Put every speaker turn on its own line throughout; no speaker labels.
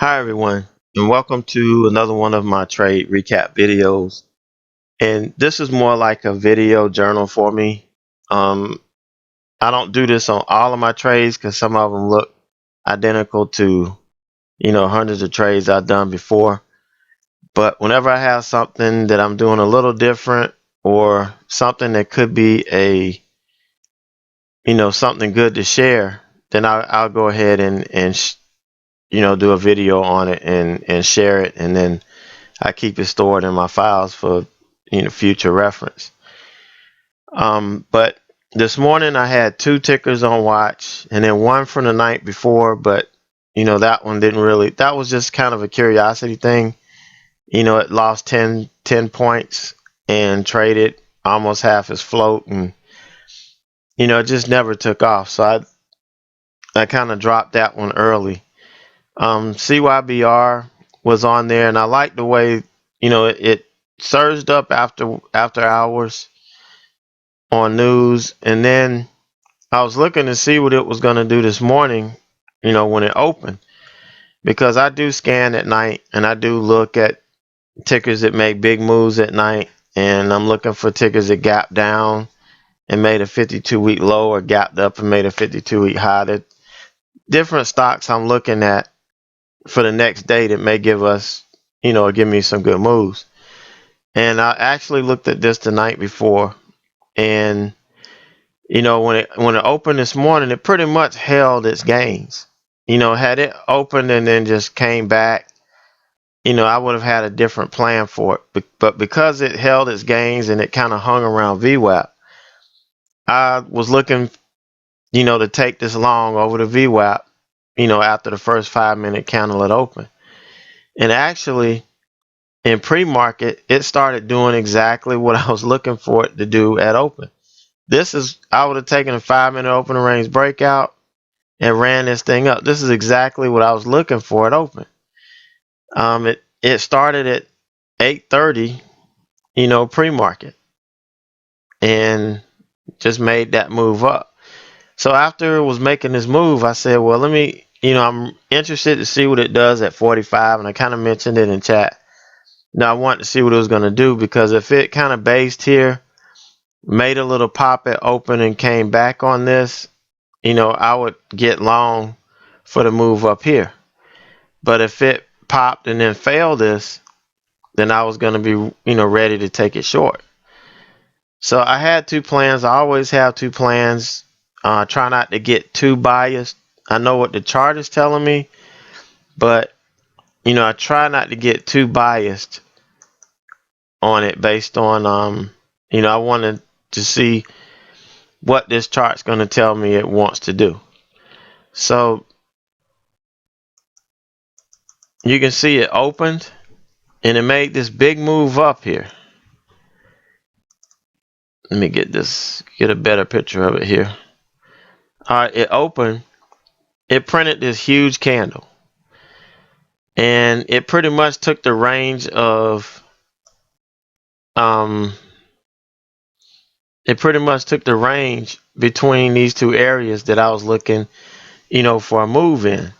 Hi everyone, and welcome to another one of my trade recap videos. And this is more like a video journal for me. Um, I don't do this on all of my trades because some of them look identical to, hundreds of trades I've done before. But whenever I have something that I'm doing a little different or something that could be something good to share, then I'll go ahead and do a video on it and share it, and then I keep it stored in my files for future reference. But this morning I had two tickers on watch, and then one from the night before. But that one didn't really. That was just kind of a curiosity thing. It lost 10 points and traded almost half its float, and it just never took off. So I kind of dropped that one early. CYBR was on there, and I like the way it surged up after hours on news, and then I was looking to see what it was going to do this morning, when it opened, because I do scan at night and I do look at tickers that make big moves at night, and I'm looking for tickers that gap down and made a 52-week low, or gapped up and made a 52-week high. There different stocks I'm looking at for the next day that may give us, give me some good moves. And I actually looked at this the night before, and when it opened this morning, it pretty much held its gains. Had it opened and then just came back, I would have had a different plan for it. But because it held its gains and it kind of hung around VWAP, I was looking, to take this long over the VWAP, after the first 5-minute candle had opened. And actually, in pre-market, it started doing exactly what I was looking for it to do at open. I would have taken a 5-minute open range breakout and ran this thing up. This is exactly what I was looking for at open. It started at 8:30, pre-market, and just made that move up. So after it was making this move, I said, well, I'm interested to see what it does at 45, and I kind of mentioned it in chat. Now I want to see what it was going to do, because if it kind of based here, made a little pop at open and came back on this, I would get long for the move up here. But if it popped and then failed this, then I was going to be, ready to take it short. So I had two plans. I always have two plans. Try not to get too biased. I know what the chart is telling me, but I try not to get too biased on it based on I wanted to see what this chart's going to tell me it wants to do. So you can see it opened and it made this big move up here. Let me get a better picture of it here. All right, it opened, it printed this huge candle, and it pretty much took the range of between these two areas that I was looking, for a move in.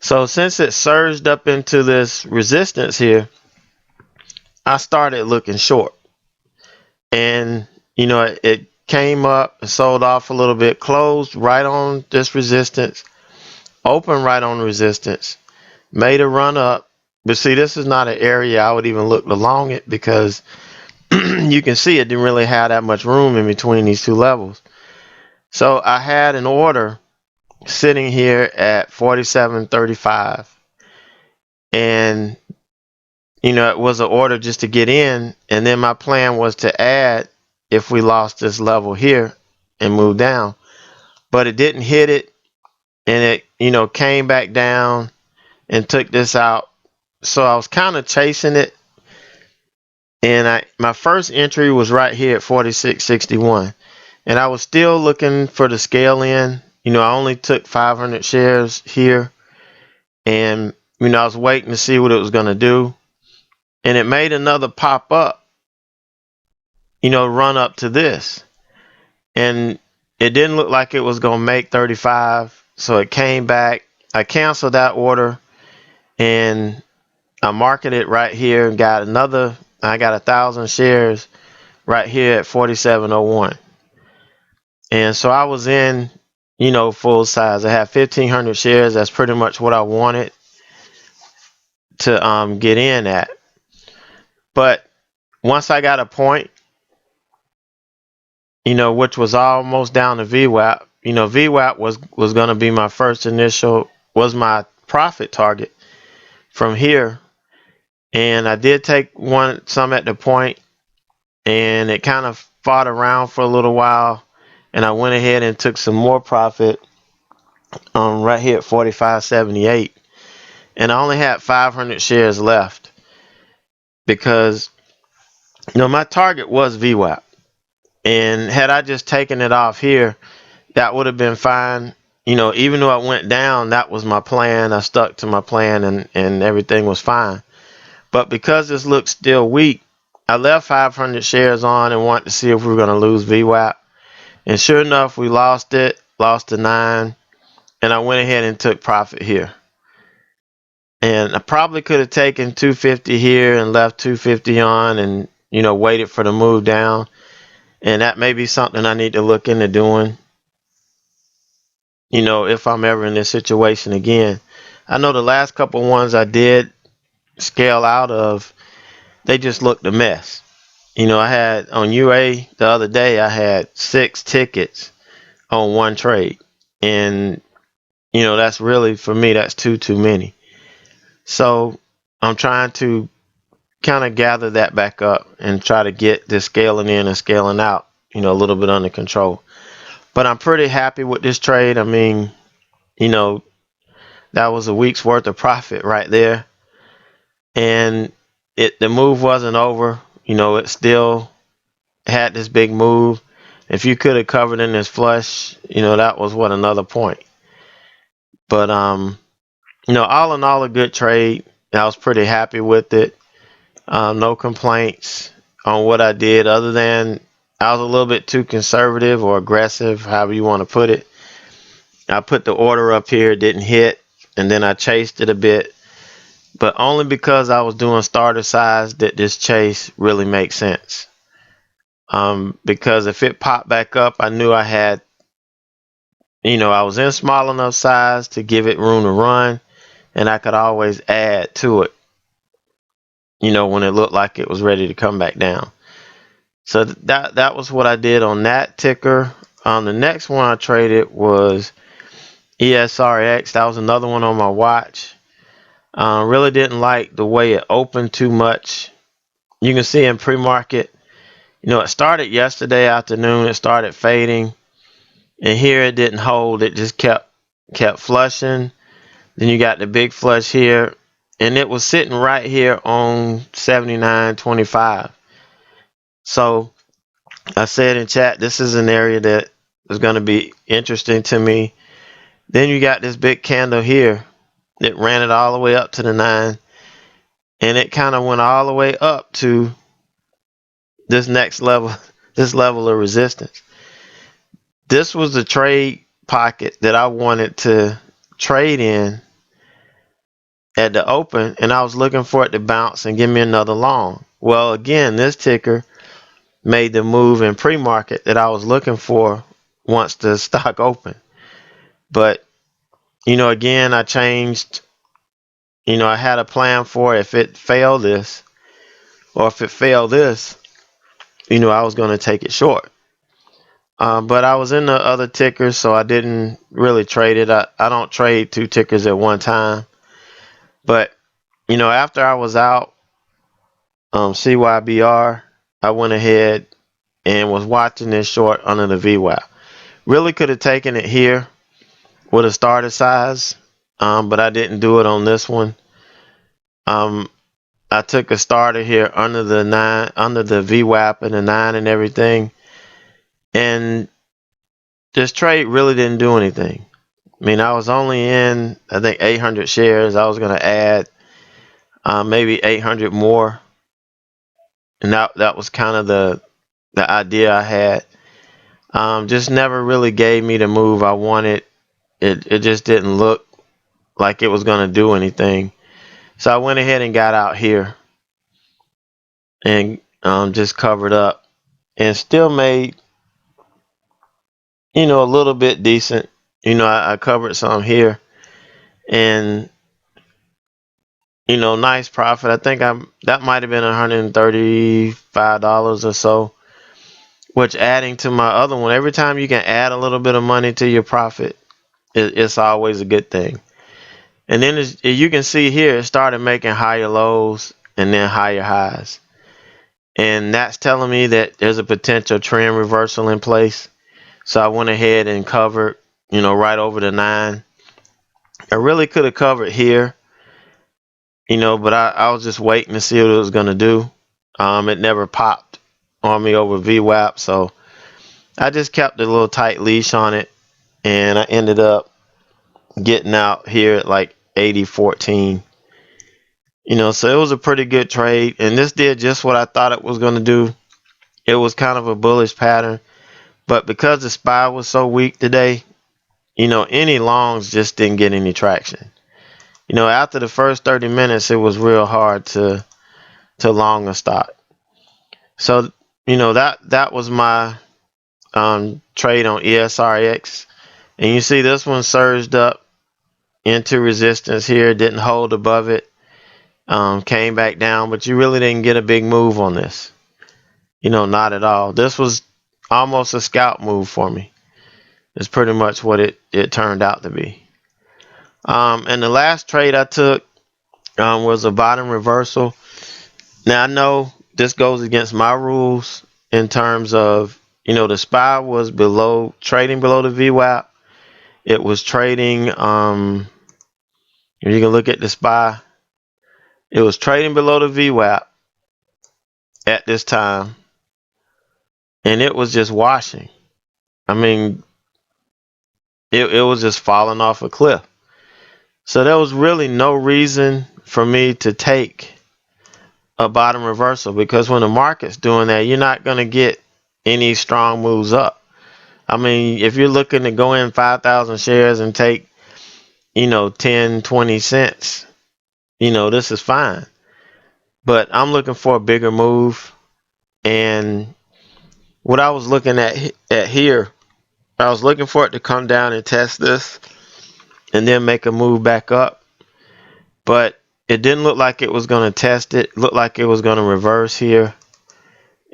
So since it surged up into this resistance here, I started looking short. And it came up and sold off a little bit, closed right on this resistance, opened right on resistance, made a run up. But see, this is not an area I would even look along it, because you can see it didn't really have that much room in between these two levels. So I had an order sitting here at 47.35, and it was an order just to get in, and then my plan was to add if we lost this level here and move down. But it didn't hit it, and it came back down and took this out. So I was kind of chasing it, and my first entry was right here at 46.61, and I was still looking for the scale in. I only took 500 shares here, and I was waiting to see what it was going to do, and it made another pop up, run up to this, and it didn't look like it was going to make 35, so it came back. I canceled that order, and I marketed it right here and got I got 1,000 shares right here at 47.01. And so I was in, full size. I had 1,500 shares. That's pretty much what I wanted to get in at. But once I got a point, which was almost down to VWAP, VWAP was going to be my was my profit target from here. And I did take some at the point, and it kind of fought around for a little while. And I went ahead and took some more profit right here at 45.78. And I only had 500 shares left because, my target was VWAP. And had I just taken it off here, that would have been fine. Even though I went down, that was my plan. I stuck to my plan and everything was fine. But because this looks still weak, I left 500 shares on and wanted to see if we were going to lose VWAP. And sure enough, we lost to 9. And I went ahead and took profit here. And I probably could have taken 250 here and left 250 on and, waited for the move down. And that may be something I need to look into doing, if I'm ever in this situation again. I know the last couple ones I did scale out of, they just looked a mess. I had on UA the other day, I had 6 tickets on one trade. And, that's really, for me, that's too many. So I'm trying to kind of gather that back up and try to get this scaling in and scaling out, a little bit under control. But I'm pretty happy with this trade. I mean, that was a week's worth of profit right there. And the move wasn't over. It still had this big move. If you could have covered in this flush, that was another point. But all in all, a good trade. I was pretty happy with it. No complaints on what I did, other than I was a little bit too conservative or aggressive, however you want to put it. I put the order up here, didn't hit, and then I chased it a bit. But only because I was doing starter size did this chase really make sense. Because if it popped back up, I knew I had, I was in small enough size to give it room to run, and I could always add to it, when it looked like it was ready to come back down. So that was what I did on that ticker. The next one I traded was ESRX. That was another one on my watch. Really didn't like the way it opened too much. You can see in pre-market, it started yesterday afternoon. It started fading, and here it didn't hold. It just kept flushing. Then you got the big flush here, and it was sitting right here on 79.25. So I said in chat, this is an area that is going to be interesting to me. Then you got this big candle here that ran it all the way up to the 9, and it kind of went all the way up to this next level, this level of resistance. This was the trade pocket that I wanted to trade in at the open, and I was looking for it to bounce and give me another long. Well, again, this ticker made the move in pre-market that I was looking for once the stock opened. But, again, I changed. I had a plan for if it failed this, or if it failed this, I was going to take it short. But I was in the other tickers, so I didn't really trade it. I don't trade 2 tickers at one time. But, after I was out, CYBR, I went ahead and was watching this short under the VWAP. Really could have taken it here with a starter size, but I didn't do it on this one. I took a starter here under the 9, under the VWAP and the 9 and everything, and this trade really didn't do anything. I mean, I was only in, I think, 800 shares. I was going to add maybe 800 more, and that was kind of the idea I had. Just never really gave me the move I wanted. It just didn't look like it was going to do anything. So I went ahead and got out here and just covered up and still made, a little bit decent. I covered some here and, nice profit. I think that might have been $135 or so, which adding to my other one, every time you can add a little bit of money to your profit, it's always a good thing. And then as you can see here, it started making higher lows and then higher highs. And that's telling me that there's a potential trend reversal in place. So I went ahead and covered, right over the 9. I really could have covered here, but I was just waiting to see what it was going to do. It never popped on me over VWAP. So I just kept a little tight leash on it. And I ended up getting out here at like 80.14. So it was a pretty good trade. And this did just what I thought it was going to do. It was kind of a bullish pattern. But because the SPY was so weak today, any longs just didn't get any traction. After the first 30 minutes, it was real hard to long a stock. So, that was my trade on ESRX. And you see this one surged up into resistance here, didn't hold above it, came back down, but you really didn't get a big move on this. Not at all. This was almost a scalp move for me. It's pretty much what it turned out to be. And the last trade I took was a bottom reversal. Now I know this goes against my rules in terms of, the SPY was trading below the VWAP. It was trading, you can look at the SPY. It was trading below the VWAP at this time. And it was just washing. I mean, it was just falling off a cliff. So there was really no reason for me to take a bottom reversal, because when the market's doing that, you're not going to get any strong moves up. I mean, if you're looking to go in 5,000 shares and take, 10, 20 cents, this is fine. But I'm looking for a bigger move. And what I was looking at here, I was looking for it to come down and test this and then make a move back up. But it didn't look like it was going to test it. It looked like it was going to reverse here.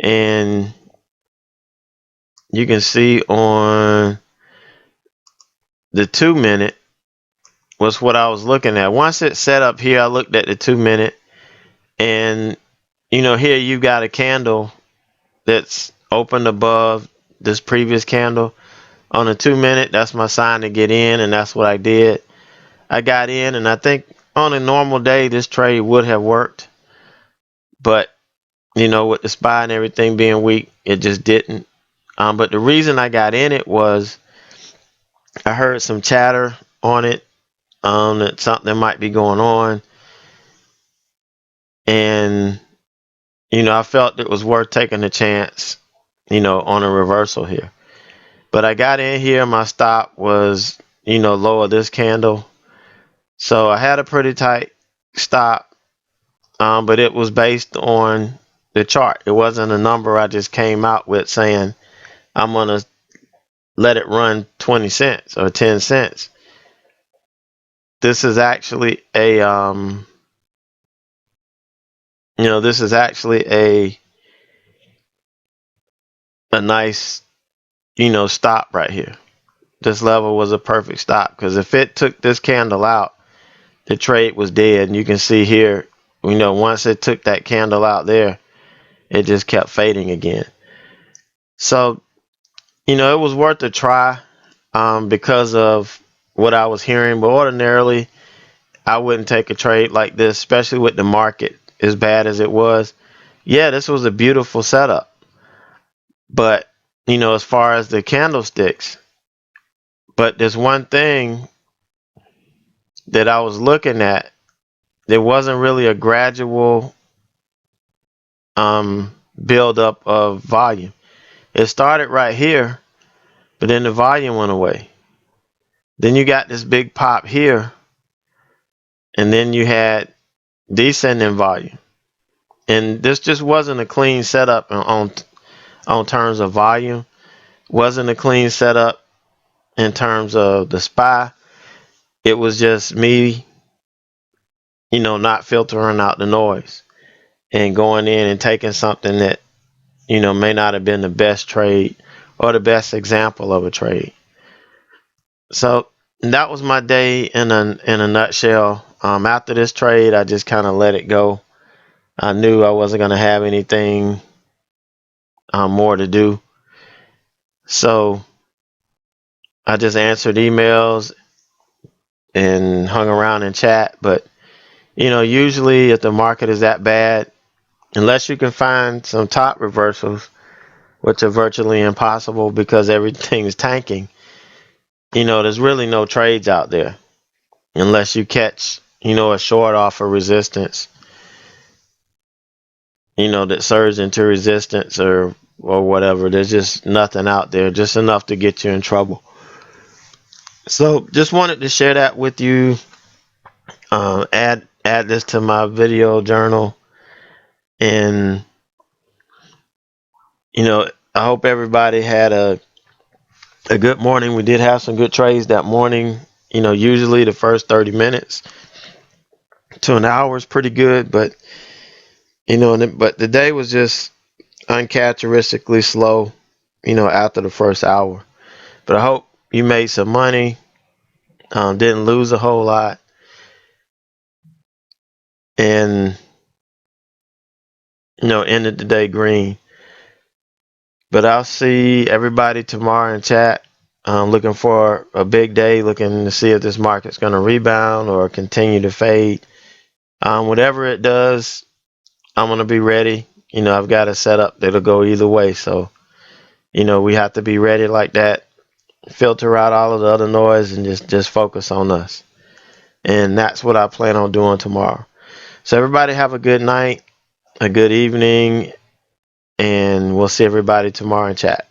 And you can see on the 2-minute was what I was looking at. Once it set up here, I looked at the 2-minute. And, here you've got a candle that's opened above this previous candle. On the 2-minute, that's my sign to get in, and that's what I did. I got in, and I think on a normal day, this trade would have worked. But, with the SPY and everything being weak, it just didn't. But the reason I got in it was I heard some chatter on it, that something might be going on. And, I felt it was worth taking a chance, on a reversal here. But I got in here, my stop was, low of this candle. So I had a pretty tight stop, but it was based on the chart. It wasn't a number I just came out with saying I'm going to let it run 20 cents or 10 cents. This is actually a, a nice, stop right here. This level was a perfect stop, because if it took this candle out, the trade was dead. And you can see here, once it took that candle out there, it just kept fading again. So, it was worth a try, because of what I was hearing. But ordinarily, I wouldn't take a trade like this, especially with the market as bad as it was. Yeah, this was a beautiful setup. But, as far as the candlesticks, but there's one thing that I was looking at. There wasn't really a gradual build up of volume. It started right here, but then the volume went away. Then you got this big pop here, and then you had decent in volume. And this just wasn't a clean setup on terms of volume. Wasn't a clean setup in terms of the SPY. It was just me, not filtering out the noise and going in and taking something that, may not have been the best trade or the best example of a trade. So that was my day in a nutshell. After this trade, I just kind of let it go. I knew I wasn't going to have anything more to do. So I just answered emails and hung around in chat. But, usually if the market is that bad, unless you can find some top reversals, which are virtually impossible because everything is tanking, there's really no trades out there unless you catch, a short off of resistance, that surge into resistance or whatever. There's just nothing out there, just enough to get you in trouble. So just wanted to share that with you. Add this to my video journal, and I hope everybody had a good morning. We did have some good trades that morning. Usually the first 30 minutes to an hour is pretty good, but but the day was just uncharacteristically slow, after the first hour. But I hope you made some money, didn't lose a whole lot, and ended the day green. But I'll see everybody tomorrow in chat. Looking for a big day, looking to see if this market's going to rebound or continue to fade. Whatever it does, I'm going to be ready. I've got a setup that'll go either way. So, we have to be ready like that. Filter out all of the other noise and just focus on us. And that's what I plan on doing tomorrow. So everybody have a good night, a good evening, and we'll see everybody tomorrow in chat.